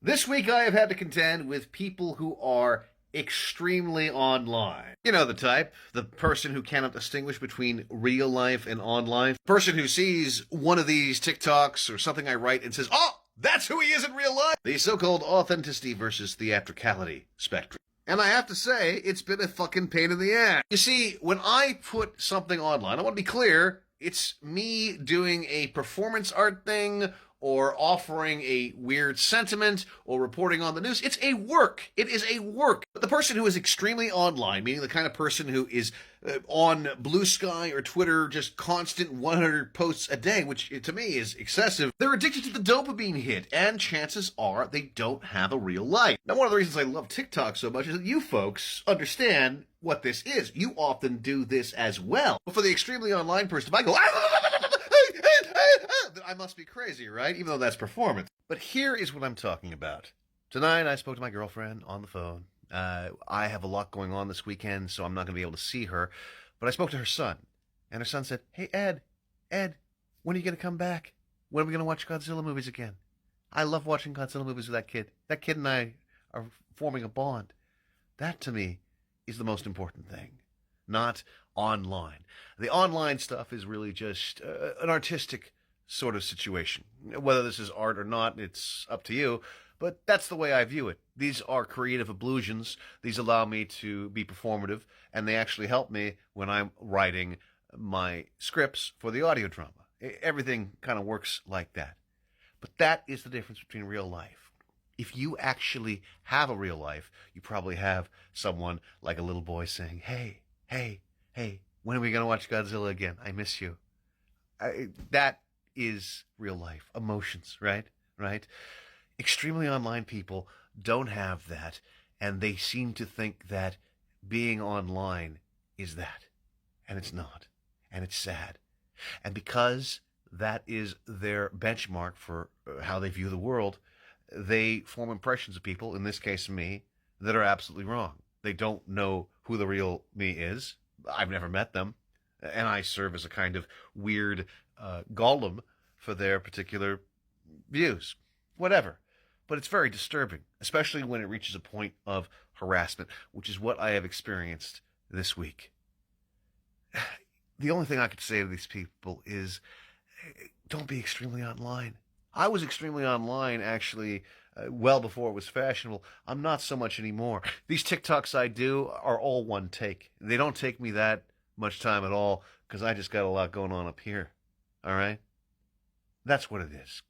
This week I have had to contend with people who are extremely online. You know the type, the person who cannot distinguish between real life and online. Person who sees one of these TikToks or something I write and says, "Oh, that's who he is in real life." The so-called authenticity versus theatricality spectrum. And I have to say, it's been a fucking pain in the ass. You see, when I put something online, I want to be clear, it's me doing a performance art thing or offering a weird sentiment or reporting on the news. It's a work. It is a work. But the person who is extremely online, meaning the kind of person who is on Blue Sky or Twitter, just constant 100 posts a day, which to me is excessive, they're addicted to the dopamine hit, and chances are they don't have a real life. Now, one of the reasons I love TikTok so much is that you folks understand what this is. You often do this as well. But for the extremely online person, if I go, I must be crazy, right? Even though that's performance. But here is what I'm talking about. Tonight, I spoke to my girlfriend on the phone. I have a lot going on this weekend, so I'm not going to be able to see her. But I spoke to her son, and her son said, "Hey, Ed, when are you going to come back? When are we going to watch Godzilla movies again? I love watching Godzilla movies with that kid. That kid and I are forming a bond." That, to me, is the most important thing, not online. The online stuff is really just an artistic sort of situation. Whether this is art or not, it's up to you, but that's the way I view it. These are creative illusions. These allow me to be performative, and they actually help me when I'm writing my scripts for the audio drama. Everything kind of works like that. But that is the difference between real life. If you actually have a real life, you probably have someone like a little boy saying, "Hey, when are we going to watch Godzilla again? I miss you." That is real life. Emotions, right? Extremely online people don't have that, and they seem to think that being online is that. And it's not. And it's sad. And because that is their benchmark for how they view the world, they form impressions of people, in this case me, that are absolutely wrong. They don't know who the real me is. I've never met them. And I serve as a kind of weird golem for their particular views. Whatever. But it's very disturbing, especially when it reaches a point of harassment, which is what I have experienced this week. The only thing I could say to these people is, don't be extremely online. I was extremely online, actually, well before it was fashionable. I'm not so much anymore. These TikToks I do are all one take. They don't take me that much time at all, because I just got a lot going on up here. All right? That's what it is.